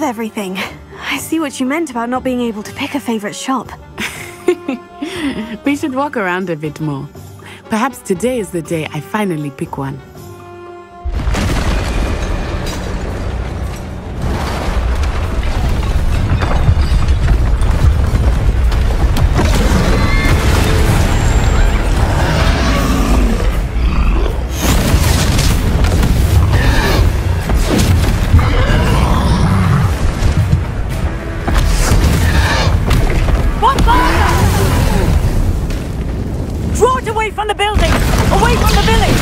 everything. I see what you meant about not being able to pick a favorite shop. We should walk around a bit more. Perhaps today is the day I finally pick one. From the building! Away from the village!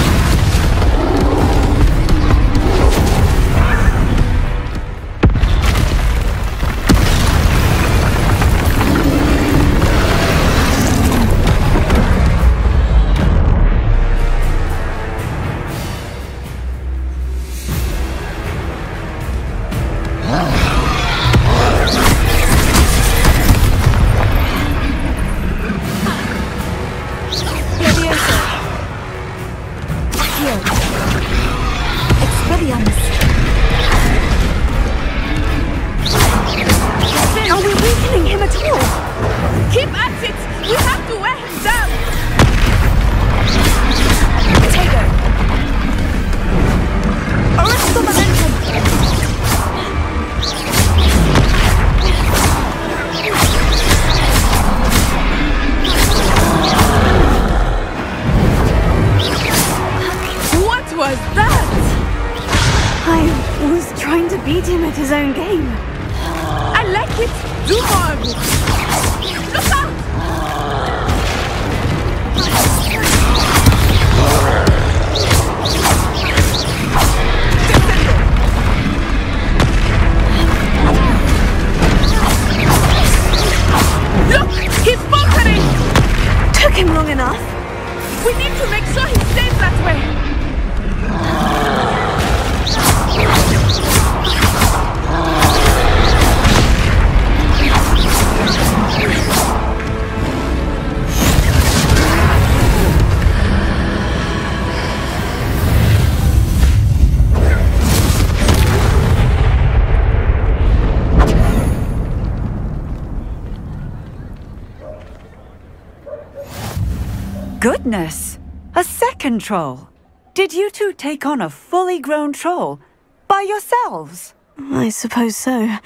Goodness! A second troll! Did you two take on a fully grown troll? By yourselves? I suppose so.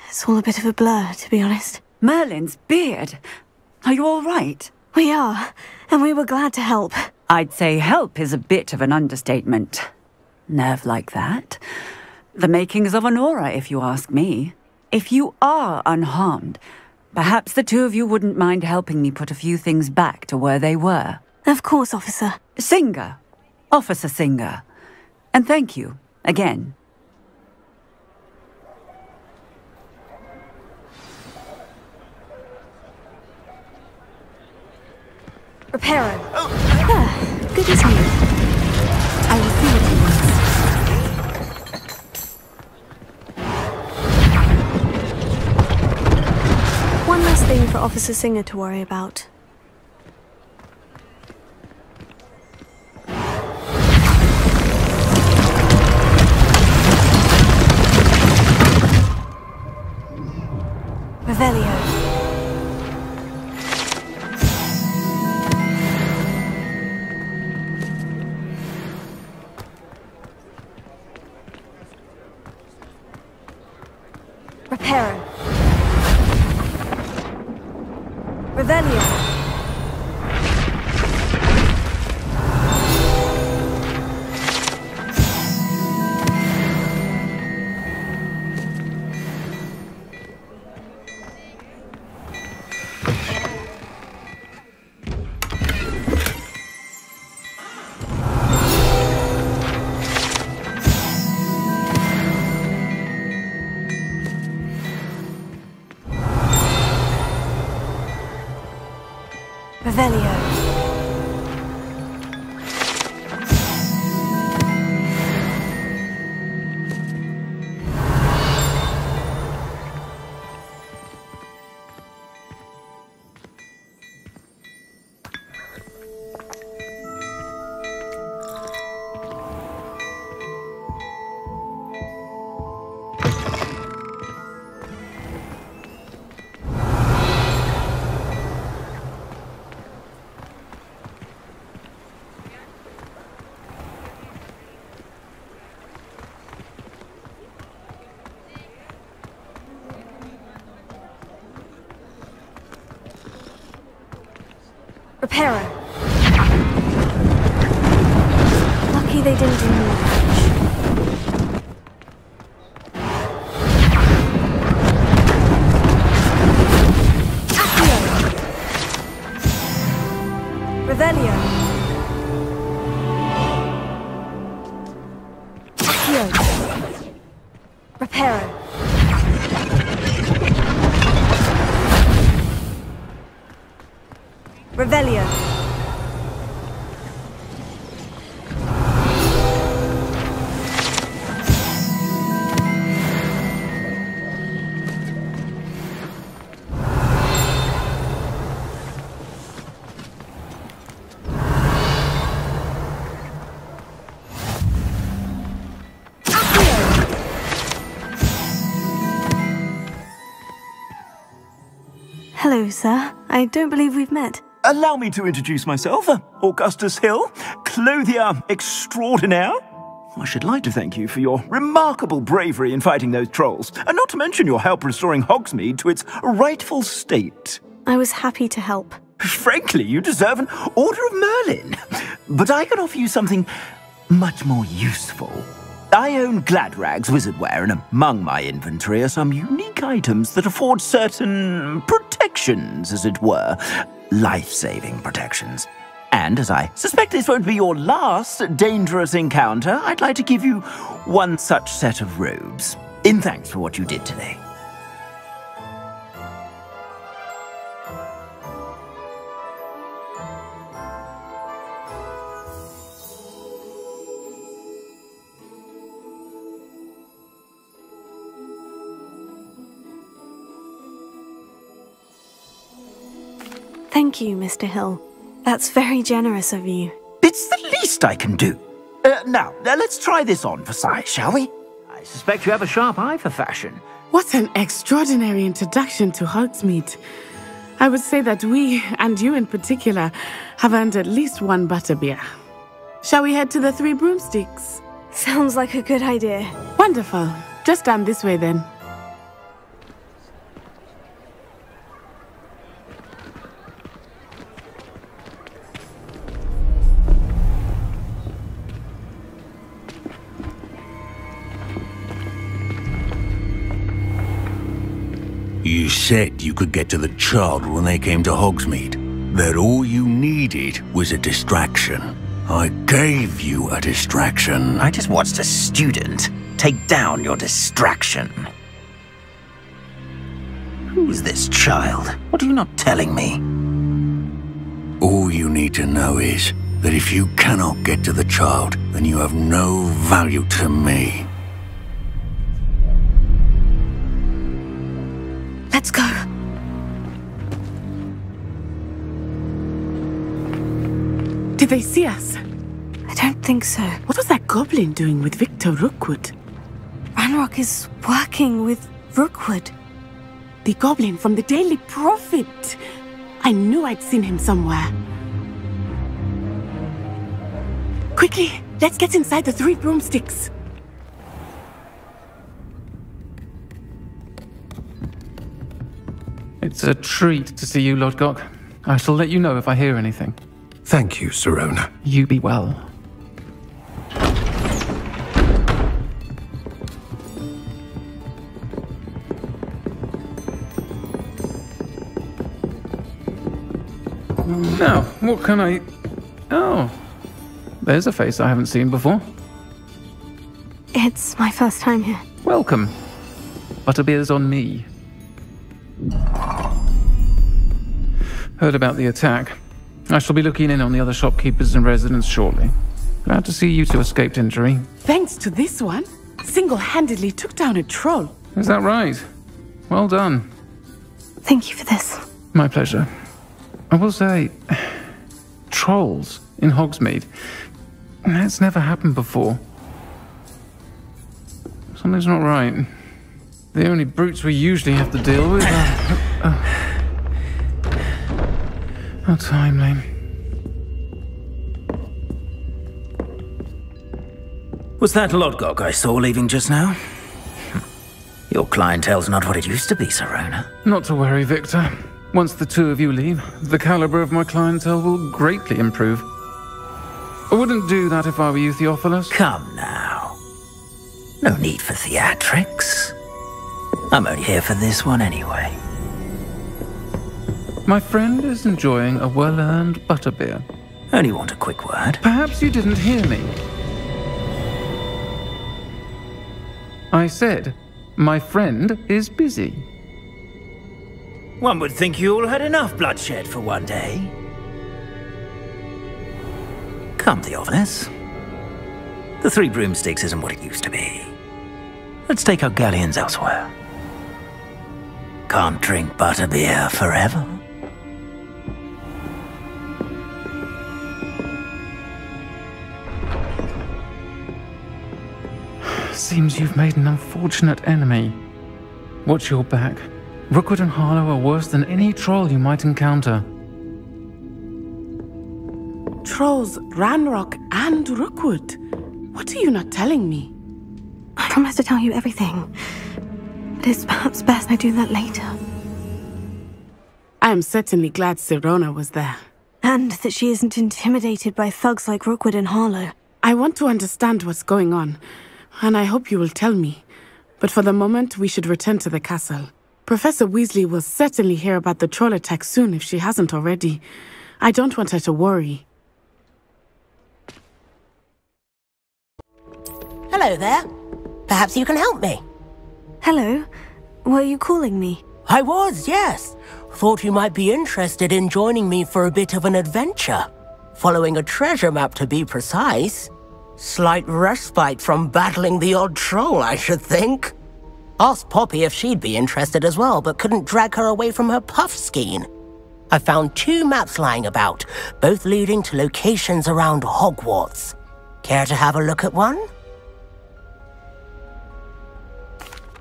It's all a bit of a blur, to be honest. Merlin's beard! Are you all right? We are, and we were glad to help. I'd say help is a bit of an understatement. Nerve like that? The makings of an aura, if you ask me. If you are unharmed, perhaps the two of you wouldn't mind helping me put a few things back to where they were. Of course, officer. Singer. Officer Singer. And thank you, again. Reparo. Ah, good as new. I will see what he wants. One less thing for Officer Singer to worry about. Revelio. Reparo. Revelio. Revelio. Reparo. Lucky they didn't do more damage. Accio. Revelio. Accio. Reparo. Revelio. Hello, sir. I don't believe we've met. Allow me to introduce myself, Augustus Hill, clothier extraordinaire. I should like to thank you for your remarkable bravery in fighting those trolls, and not to mention your help restoring Hogsmeade to its rightful state. I was happy to help. Frankly, you deserve an Order of Merlin. But I can offer you something much more useful. I own Gladrag's wizardware, and among my inventory are some unique items that afford certain protections, as it were. Life-saving protections. And as I suspect this won't be your last dangerous encounter, I'd like to give you one such set of robes, in thanks for what you did today. Thank you, Mr. Hill. That's very generous of you. It's the least I can do. Now, let's try this on for size, shall we? I suspect you have a sharp eye for fashion. What an extraordinary introduction to Hogsmeade. I would say that we, and you in particular, have earned at least one butterbeer. Shall we head to the Three Broomsticks? Sounds like a good idea. Wonderful. Just stand this way then. You said you could get to the child when they came to Hogsmeade. That all you needed was a distraction. I gave you a distraction. I just watched a student take down your distraction. Who's this child? What are you not telling me? All you need to know is that if you cannot get to the child, then you have no value to me. Let's go. Did they see us? I don't think so. What was that goblin doing with Victor Rookwood? Ranrock is working with Rookwood. The goblin from the Daily Prophet. I knew I'd seen him somewhere. Quickly, let's get inside the Three Broomsticks. It's a treat to see you, Lord Gok. I shall let you know if I hear anything. Thank you, Sirona. You be well. Now, what can I... Oh, there's a face I haven't seen before. It's my first time here. Welcome. Butterbeer's on me. Heard about the attack. I shall be looking in on the other shopkeepers and residents shortly. Glad to see you two escaped injury. Thanks to this one, single-handedly took down a troll. Is that right? Well done. Thank you for this. My pleasure. I will say, trolls in Hogsmeade. That's never happened before. Something's not right. The only brutes we usually have to deal with are... How timely. Was that Lodgok I saw leaving just now? Your clientele's not what it used to be, Sirona. Not to worry, Victor. Once the two of you leave, the caliber of my clientele will greatly improve. I wouldn't do that if I were you, Theophilus. Come now. No need for theatrics. I'm only here for this one anyway. My friend is enjoying a well-earned butterbeer. Only want a quick word. Perhaps you didn't hear me. I said, my friend is busy. One would think you all had enough bloodshed for one day. Come, Theophilus. The Three Broomsticks isn't what it used to be. Let's take our galleons elsewhere. Can't drink butterbeer forever. Seems you've made an unfortunate enemy. Watch your back. Rookwood and Harlow are worse than any troll you might encounter. Trolls, Ranrock, and Rookwood. What are you not telling me? I promise to tell you everything. But it's perhaps best I do that later. I am certainly glad Sirona was there. And that she isn't intimidated by thugs like Rookwood and Harlow. I want to understand what's going on, and I hope you will tell me. But for the moment, we should return to the castle. Professor Weasley will certainly hear about the troll attack soon if she hasn't already. I don't want her to worry. Hello there. Perhaps you can help me. Hello? Were you calling me? I was, yes. Thought you might be interested in joining me for a bit of an adventure. Following a treasure map, to be precise. Slight respite from battling the odd troll, I should think. Asked Poppy if she'd be interested as well, but couldn't drag her away from her puff skein. I found 2 maps lying about, both leading to locations around Hogwarts. Care to have a look at one?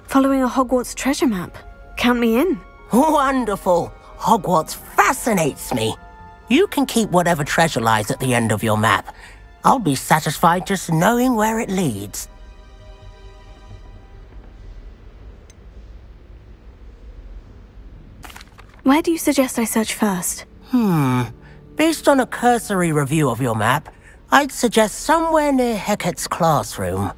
Following a Hogwarts treasure map. Count me in. Wonderful. Hogwarts fascinates me. You can keep whatever treasure lies at the end of your map. I'll be satisfied just knowing where it leads. Where do you suggest I search first? Based on a cursory review of your map, I'd suggest somewhere near Hecat's classroom.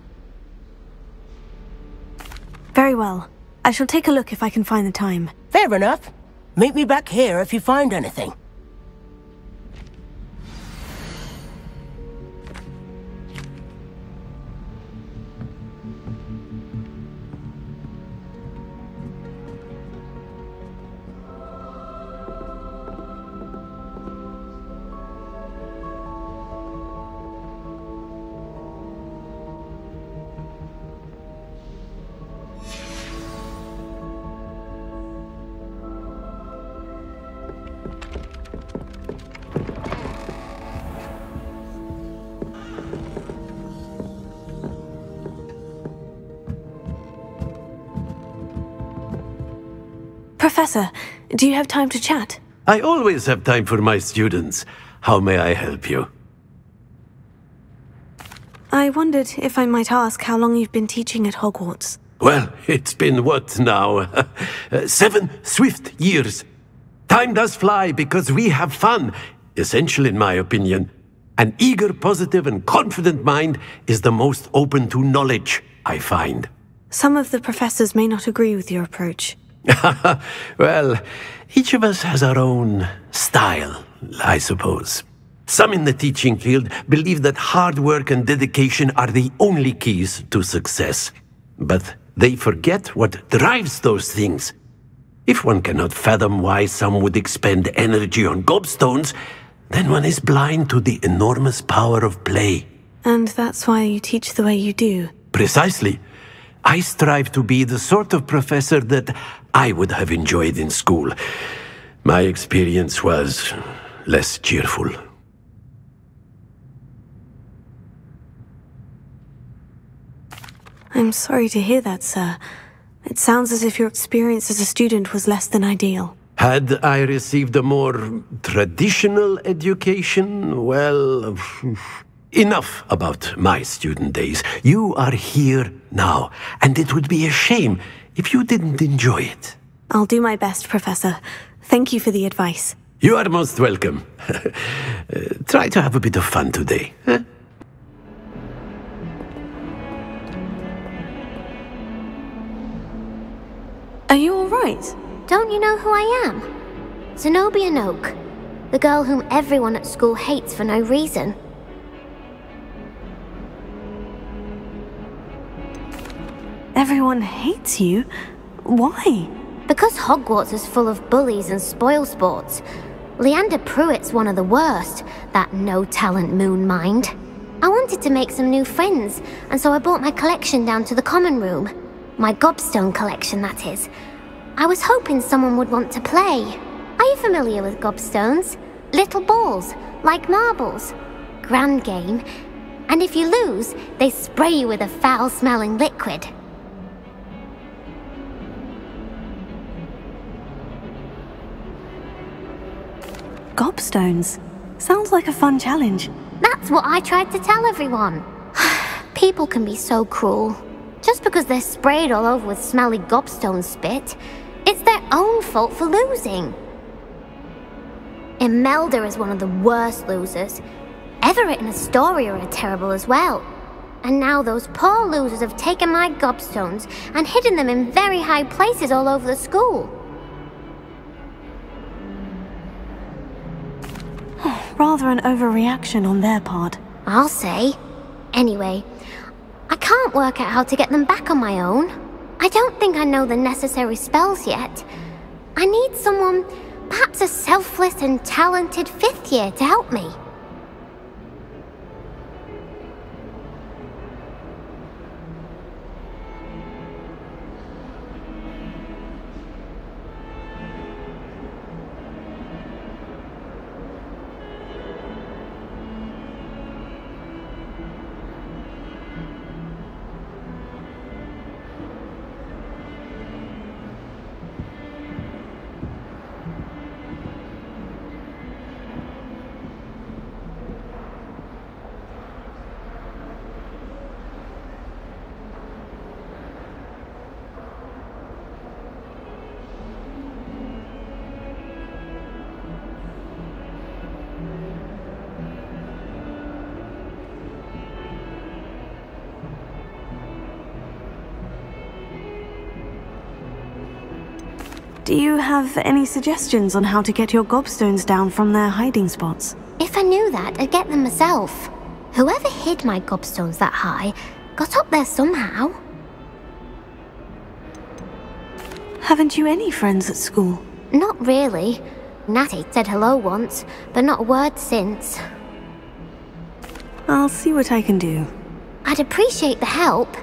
Very well. I shall take a look if I can find the time. Fair enough. Meet me back here if you find anything. Professor, do you have time to chat? I always have time for my students. How may I help you? I wondered if I might ask how long you've been teaching at Hogwarts. Well, it's been what now? 7 swift years. Time does fly because we have fun. Essential in my opinion. An eager, positive and confident mind is the most open to knowledge, I find. Some of the professors may not agree with your approach. Well, each of us has our own style, I suppose. Some in the teaching field believe that hard work and dedication are the only keys to success. But they forget what drives those things. If one cannot fathom why some would expend energy on Gobstones, then one is blind to the enormous power of play. And that's why you teach the way you do. Precisely. I strive to be the sort of professor that I would have enjoyed in school. My experience was less cheerful. I'm sorry to hear that, sir. It sounds as if your experience as a student was less than ideal. Had I received a more traditional education, well, enough about my student days. You are here now, and it would be a shame if you didn't enjoy it. I'll do my best, Professor. Thank you for the advice. You are most welcome. Try to have a bit of fun today. Huh? Are you all right? Don't you know who I am? Zenobia Noak, the girl whom everyone at school hates for no reason. Everyone hates you? Why? Because Hogwarts is full of bullies and spoilsports. Leander Pruitt's one of the worst, that no-talent moon mind. I wanted to make some new friends, and so I brought my collection down to the common room. My Gobstone collection, that is. I was hoping someone would want to play. Are you familiar with Gobstones? Little balls, like marbles. Grand game. And if you lose, they spray you with a foul-smelling liquid. Gobstones. Sounds like a fun challenge. That's what I tried to tell everyone. People can be so cruel. Just because they're sprayed all over with smelly Gobstone spit, it's their own fault for losing. Imelda is one of the worst losers. Everett and Astoria are terrible as well. And now those poor losers have taken my Gobstones and hidden them in very high places all over the school. Rather an overreaction on their part. I'll say. Anyway, I can't work out how to get them back on my own. I don't think I know the necessary spells yet. I need someone, perhaps a selfless and talented 5th year to help me. Do you have any suggestions on how to get your Gobstones down from their hiding spots? If I knew that, I'd get them myself. Whoever hid my Gobstones that high got up there somehow. Haven't you any friends at school? Not really. Natty said hello once, but not a word since. I'll see what I can do. I'd appreciate the help.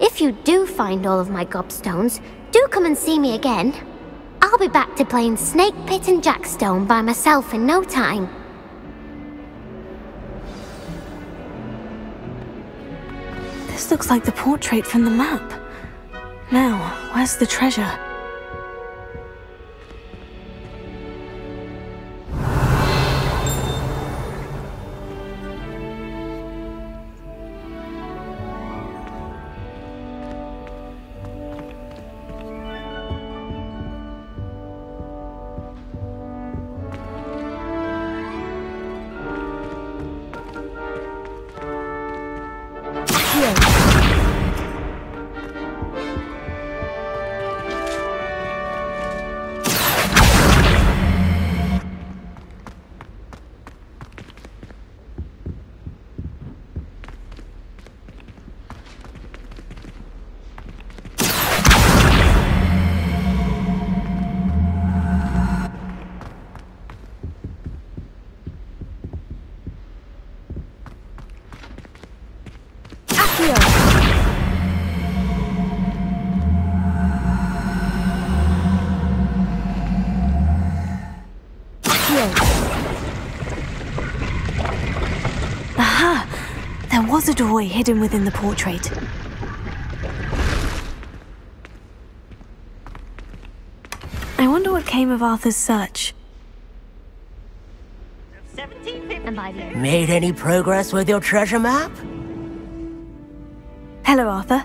If you do find all of my Gobstones, do come and see me again. I'll be back to playing Snake Pit and Jackstone by myself in no time. This looks like the portrait from the map. Now, where's the treasure? Aha! There was a doorway hidden within the portrait. I wonder what came of Arthur's search. Made any progress with your treasure map? Hello, Arthur.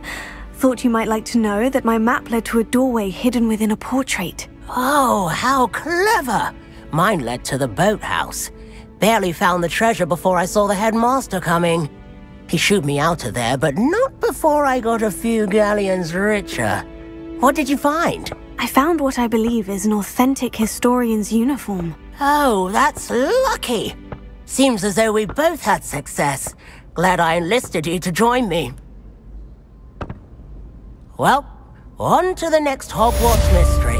Thought you might like to know that my map led to a doorway hidden within a portrait. Oh, how clever! Mine led to the boathouse. Barely found the treasure before I saw the headmaster coming. He shooed me out of there, but not before I got a few galleons richer. What did you find? I found what I believe is an authentic historian's uniform. Oh, that's lucky. Seems as though we both had success. Glad I enlisted you to join me. Well, on to the next Hogwarts mystery.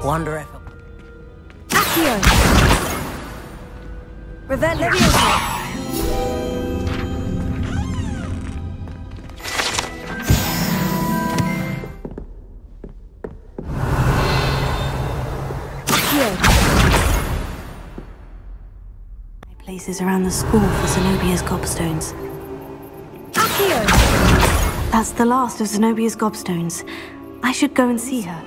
Wonder if... Accio! Revelio! Places around the school for Zenobia's Gobstones. Accio! That's the last of Zenobia's Gobstones. I should go and see her.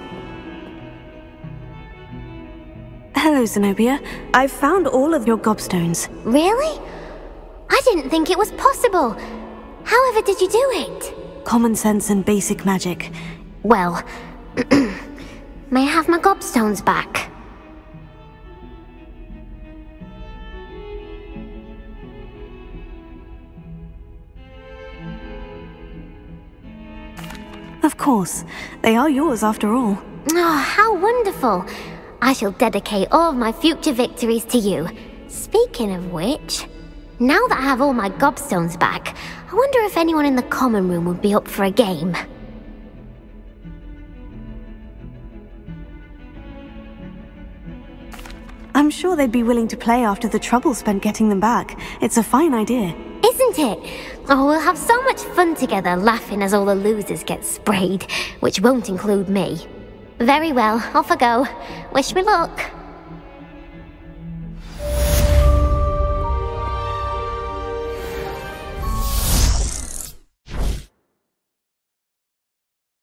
Hello, Zenobia. I've found all of your Gobstones. Really? I didn't think it was possible. However did you do it? Common sense and basic magic. Well, may I have my Gobstones back? Of course. They are yours after all. Oh, how wonderful. I shall dedicate all of my future victories to you. Speaking of which, now that I have all my Gobstones back, I wonder if anyone in the common room would be up for a game. I'm sure they'd be willing to play after the trouble spent getting them back. It's a fine idea. Isn't it? Oh, we'll have so much fun together laughing as all the losers get sprayed, which won't include me. Very well, off I go. Wish me luck.